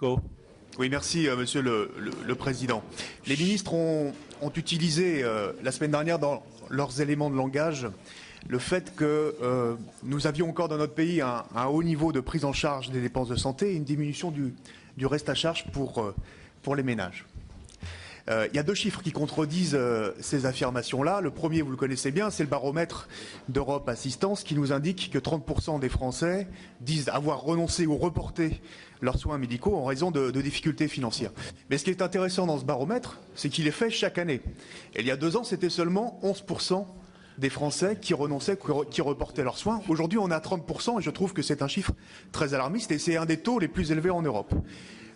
Go. Oui, merci, Monsieur le Président. Les ministres ont utilisé la semaine dernière dans leurs éléments de langage le fait que nous avions encore dans notre pays un haut niveau de prise en charge des dépenses de santé et une diminution du reste à charge pour les ménages. Il y a deux chiffres qui contredisent ces affirmations-là. Le premier, vous le connaissez bien, c'est le baromètre d'Europe Assistance qui nous indique que 30% des Français disent avoir renoncé ou reporté leurs soins médicaux en raison de difficultés financières. Mais ce qui est intéressant dans ce baromètre, c'est qu'il est fait chaque année. Et il y a 2 ans, c'était seulement 11% des Français qui renonçaient, qui reportaient leurs soins. Aujourd'hui, on est à 30% et je trouve que c'est un chiffre très alarmiste et c'est un des taux les plus élevés en Europe.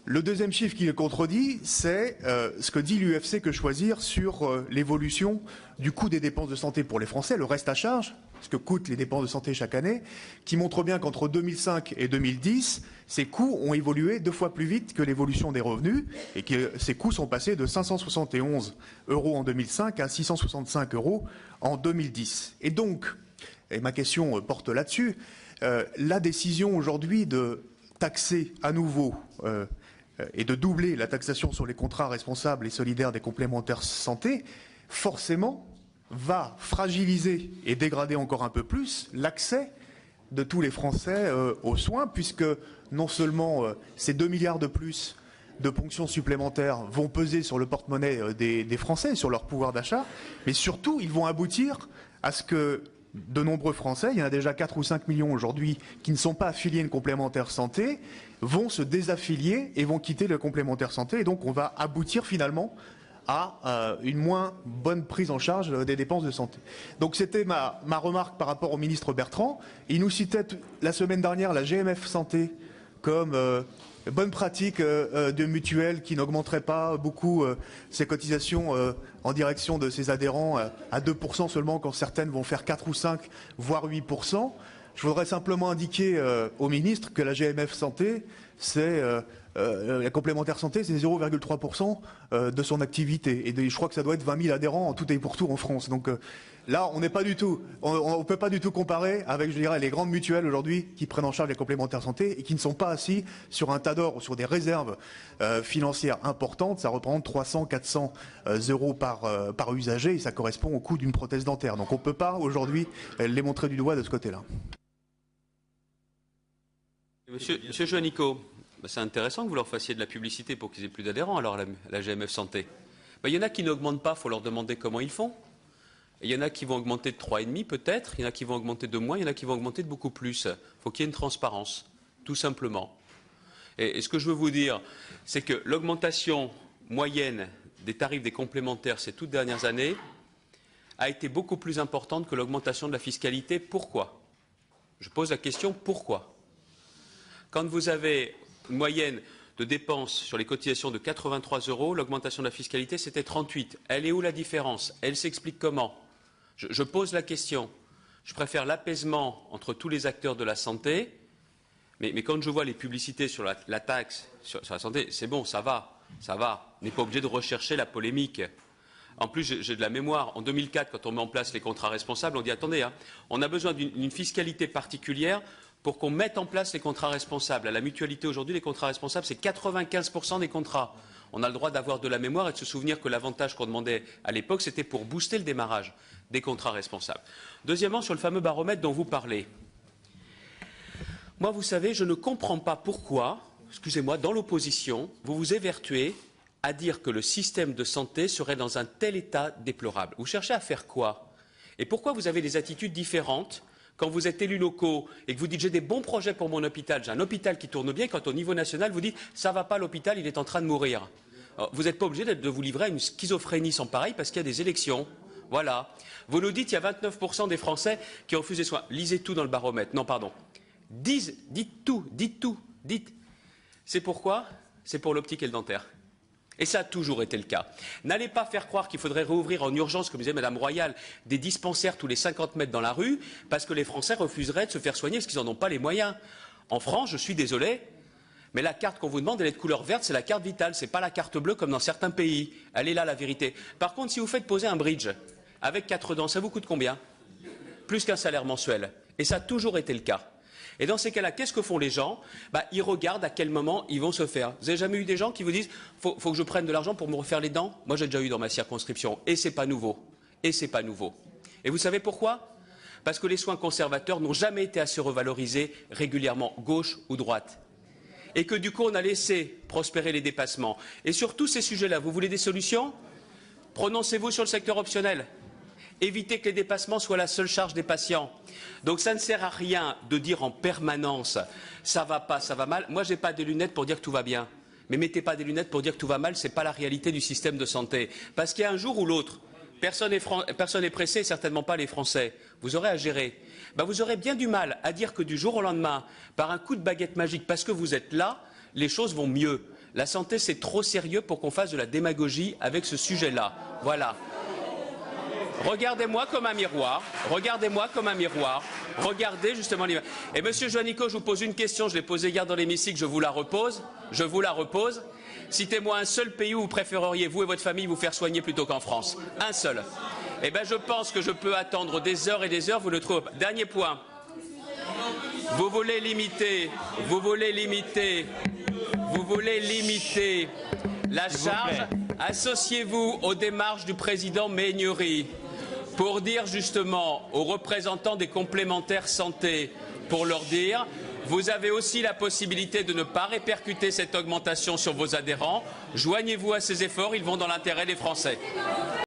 Le deuxième chiffre qui le contredit, c'est ce que dit l'UFC Que Choisir sur l'évolution du coût des dépenses de santé pour les Français, le reste à charge, ce que coûtent les dépenses de santé chaque année, qui montre bien qu'entre 2005 et 2010, ces coûts ont évolué 2 fois plus vite que l'évolution des revenus et que ces coûts sont passés de 571 € en 2005 à 665 € en 2010. Et donc, et ma question porte là-dessus, la décision aujourd'hui de taxer à nouveau et de doubler la taxation sur les contrats responsables et solidaires des complémentaires santé, forcément va fragiliser et dégrader encore un peu plus l'accès de tous les Français aux soins, puisque non seulement ces 2 milliards de plus de ponctions supplémentaires vont peser sur le porte-monnaie des Français, sur leur pouvoir d'achat, mais surtout ils vont aboutir à ce que de nombreux Français, il y en a déjà 4 ou 5 millions aujourd'hui qui ne sont pas affiliés à une complémentaire santé, vont se désaffilier et vont quitter le complémentaire santé. Et donc on va aboutir finalement à une moins bonne prise en charge des dépenses de santé. Donc c'était ma remarque par rapport au ministre Bertrand. Il nous citait la semaine dernière la GMF Santé comme bonne pratique de mutuelle qui n'augmenterait pas beaucoup ses cotisations en direction de ses adhérents à 2% seulement quand certaines vont faire 4 ou 5, voire 8%. Je voudrais simplement indiquer au ministre que la GMF Santé, c'est la complémentaire santé, c'est 0,3% de son activité. Et je crois que ça doit être 20 000 adhérents en tout et pour tout en France. Donc là, on n'est pas du tout, on peut pas du tout comparer avec, je dirais, les grandes mutuelles aujourd'hui qui prennent en charge les complémentaires santé et qui ne sont pas assis sur un tas d'or ou sur des réserves financières importantes. Ça représente 300, 400 € par usager et ça correspond au coût d'une prothèse dentaire. Donc on ne peut pas aujourd'hui les montrer du doigt de ce côté-là. Monsieur Juanico, c'est intéressant que vous leur fassiez de la publicité pour qu'ils aient plus d'adhérents, alors, la GMF Santé. Il y en a qui n'augmentent pas, il faut leur demander comment ils font. Et il y en a qui vont augmenter de 3,5 peut-être, il y en a qui vont augmenter de moins, il y en a qui vont augmenter de beaucoup plus. Il faut qu'il y ait une transparence, tout simplement. Et ce que je veux vous dire, c'est que l'augmentation moyenne des tarifs des complémentaires ces toutes dernières années a été beaucoup plus importante que l'augmentation de la fiscalité. Pourquoi? Je pose la question, pourquoi? Quand vous avez une moyenne de dépenses sur les cotisations de 83 €, l'augmentation de la fiscalité, c'était 38. Elle est où la différence? Elle s'explique comment? Je pose la question. Je préfère l'apaisement entre tous les acteurs de la santé, mais quand je vois les publicités sur la taxe sur la santé, c'est bon, ça va. On n'est pas obligé de rechercher la polémique. En plus, j'ai de la mémoire. En 2004, quand on met en place les contrats responsables, on dit attendez, on a besoin d'une fiscalité particulière pour qu'on mette en place les contrats responsables. À la mutualité aujourd'hui, les contrats responsables, c'est 95% des contrats. On a le droit d'avoir de la mémoire et de se souvenir que l'avantage qu'on demandait à l'époque, c'était pour booster le démarrage des contrats responsables. Deuxièmement, sur le fameux baromètre dont vous parlez. Moi, vous savez, je ne comprends pas pourquoi, excusez-moi, dans l'opposition, vous vous évertuez à dire que le système de santé serait dans un tel état déplorable. Vous cherchez à faire quoi? Et pourquoi vous avez des attitudes différentes quand vous êtes élus locaux et que vous dites j'ai des bons projets pour mon hôpital, j'ai un hôpital qui tourne bien, quand au niveau national vous dites ça va pas l'hôpital, il est en train de mourir. Alors, vous n'êtes pas obligé de vous livrer à une schizophrénie sans pareil parce qu'il y a des élections. Voilà. Vous nous dites il y a 29% des Français qui refusent les soins. Lisez tout dans le baromètre. Non, pardon. Dites tout. C'est pourquoi? C'est pour l'optique et le dentaire. Et ça a toujours été le cas. N'allez pas faire croire qu'il faudrait rouvrir en urgence, comme disait Mme Royal, des dispensaires tous les 50 mètres dans la rue, parce que les Français refuseraient de se faire soigner parce qu'ils n'en ont pas les moyens. En France, je suis désolé, mais la carte qu'on vous demande, elle est de couleur verte, c'est la carte vitale, c'est pas la carte bleue comme dans certains pays. Elle est là, la vérité. Par contre, si vous faites poser un bridge avec 4 dents, ça vous coûte combien? Plus qu'un salaire mensuel. Et ça a toujours été le cas. Et dans ces cas-là, qu'est-ce que font les gens? Ils regardent à quel moment ils vont se faire. Vous avez jamais eu des gens qui vous disent faut que je prenne de l'argent pour me refaire les dents? Moi, j'ai déjà eu dans ma circonscription. Et c'est pas nouveau. Et c'est pas nouveau. Et vous savez pourquoi? Parce que les soins conservateurs n'ont jamais été assez revalorisés régulièrement, gauche ou droite. Et que du coup, on a laissé prospérer les dépassements. Et sur tous ces sujets-là, vous voulez des solutions? Prononcez-vous sur le secteur optionnel. Évitez que les dépassements soient la seule charge des patients. Donc ça ne sert à rien de dire en permanence « ça va pas, ça va mal ». Moi, je n'ai pas des lunettes pour dire que tout va bien. Mais mettez pas des lunettes pour dire que tout va mal, ce n'est pas la réalité du système de santé. Parce qu'il y a un jour ou l'autre, personne n'est pressé, certainement pas les Français. Vous aurez à gérer. Vous aurez bien du mal à dire que du jour au lendemain, par un coup de baguette magique, parce que vous êtes là, les choses vont mieux. La santé, c'est trop sérieux pour qu'on fasse de la démagogie avec ce sujet-là. Voilà. Regardez-moi comme un miroir. Regardez-moi comme un miroir. Regardez justement l'image. Et Monsieur Juanico, je vous pose une question. Je l'ai posée hier dans l'hémicycle. Je vous la repose. Je vous la repose. Citez-moi un seul pays où vous préféreriez, vous et votre famille, vous faire soigner plutôt qu'en France. Un seul. Eh bien, je pense que je peux attendre des heures et des heures. Vous le trouvez. Dernier point. Vous voulez limiter la charge. Associez-vous aux démarches du président Méhaignerie pour dire justement aux représentants des complémentaires santé, pour leur dire, vous avez aussi la possibilité de ne pas répercuter cette augmentation sur vos adhérents. Joignez-vous à ces efforts, ils vont dans l'intérêt des Français.